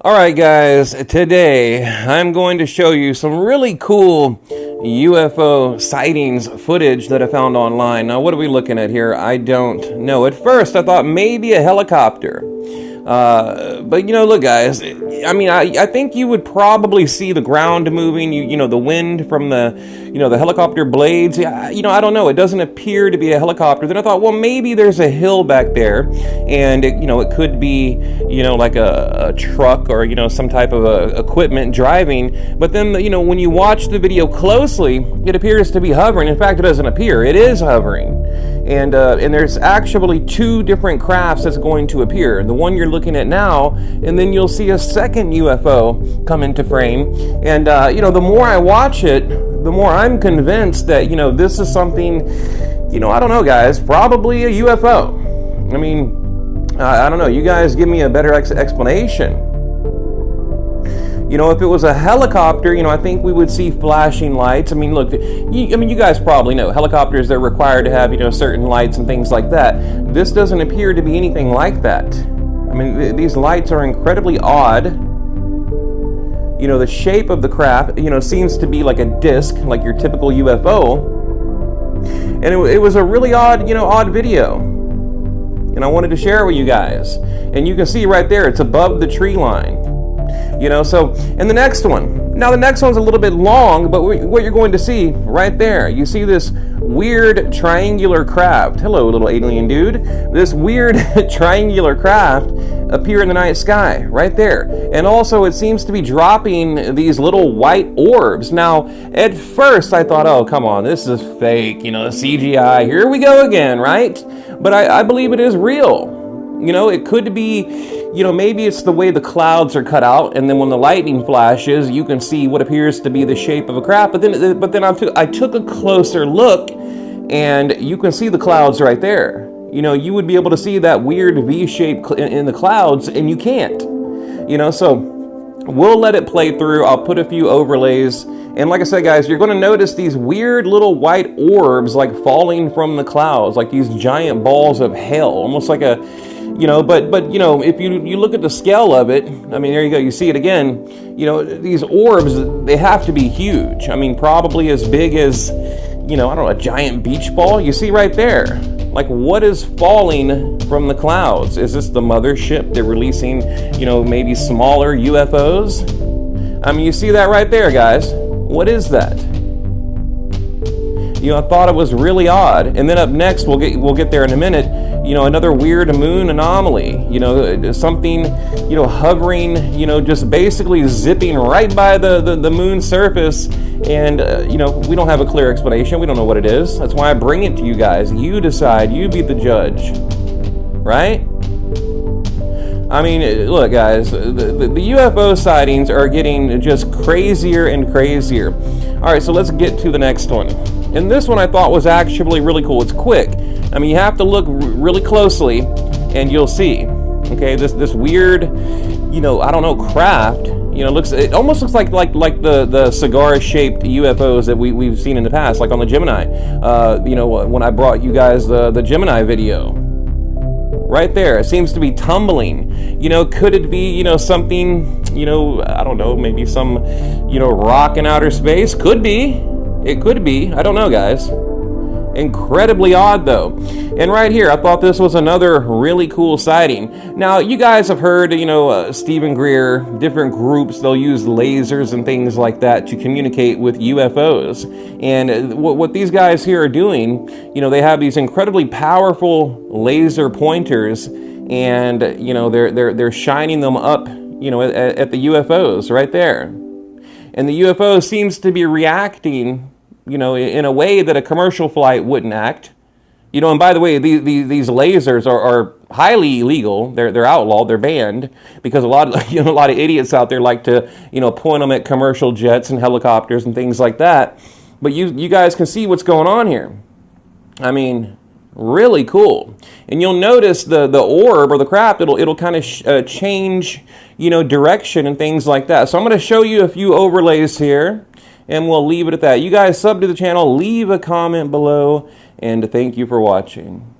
Alright guys, today I'm going to show you some really cool UFO sightings footage that I found online. Now what are we looking at here? I don't know. At first I thought maybe a helicopter. But you know, look guys, I mean, I think you would probably see the ground moving, you know, the wind from the, the helicopter blades. I don't know. It doesn't appear to be a helicopter. Then I thought, well, maybe there's a hill back there, and it could be, like a truck or, some type of equipment driving. But then, when you watch the video closely, it appears to be hovering. In fact, it doesn't appear. It is hovering. And there's actually two different crafts that's going to appear. The one you're looking at now, and then you'll see a second UFO come into frame. And, the more I watch it, the more I'm convinced that, this is something, I don't know, guys, probably a UFO. I mean, I don't know. You guys give me a better explanation. If it was a helicopter, I think we would see flashing lights. I mean, look, you guys probably know helicopters, they're required to have, certain lights and things like that. This doesn't appear to be anything like that. I mean, these lights are incredibly odd. The shape of the craft, seems to be like a disc, like your typical UFO. And it was a really odd, odd video. And I wanted to share it with you guys. And you can see right there, it's above the tree line. So, and the next one. Now, the next one's a little bit long, but what you're going to see right there, you see this weird triangular craft. Hello, little alien dude. This weird triangular craft appear in the night sky, right there. And also, it seems to be dropping these little white orbs. Now, at first, I thought, oh, come on, this is fake, CGI. Here we go again, right? But I believe it is real. It could be, maybe it's the way the clouds are cut out, and then when the lightning flashes, you can see what appears to be the shape of a craft. But then I took a closer look, and you can see the clouds right there. You would be able to see that weird V shape in the clouds, and you can't. So we'll let it play through. I'll put a few overlays. And like I said, guys, you're going to notice these weird little white orbs like falling from the clouds, like these giant balls of hell, almost like a, but if you look at the scale of it, I mean, there you go, you see it again, these orbs, they have to be huge. I mean, probably as big as, I don't know, a giant beach ball. You see right there, like what is falling from the clouds? Is this the mothership? They're releasing, maybe smaller UFOs? I mean, you see that right there, guys. What is that? I thought it was really odd. And then up next, we'll get there in a minute. Another weird moon anomaly. Something, hovering. Just basically zipping right by the moon's surface. And we don't have a clear explanation. We don't know what it is. That's why I bring it to you guys. You decide. You be the judge, right? I mean, look, guys, the UFO sightings are getting just crazier and crazier. All right, so let's get to the next one. And this one I thought was actually really cool. It's quick. I mean, you have to look really closely, and you'll see. Okay, this weird, I don't know, craft. It almost looks like the cigar-shaped UFOs that we've seen in the past, like on the Gemini. When I brought you guys the Gemini video. Right there, it seems to be tumbling. Could it be, something, I don't know, maybe some, rock in outer space? Could be. It could be. I don't know, guys. Incredibly odd, though. And right here, I thought this was another really cool sighting. Now, you guys have heard, Stephen Greer, different groups, they'll use lasers and things like that to communicate with UFOs. And what these guys here are doing, they have these incredibly powerful laser pointers, and, they're shining them up, at the UFOs right there. And the UFO seems to be reacting, in a way that a commercial flight wouldn't act. And by the way, these lasers are highly illegal. They're outlawed. They're banned because a lot of idiots out there like to, point them at commercial jets and helicopters and things like that. But you guys can see what's going on here. I mean, really cool. And you'll notice the orb or the craft, it'll kind of change, direction and things like that. So I'm going to show you a few overlays here, and we'll leave it at that. You guys sub to the channel, leave a comment below, and thank you for watching.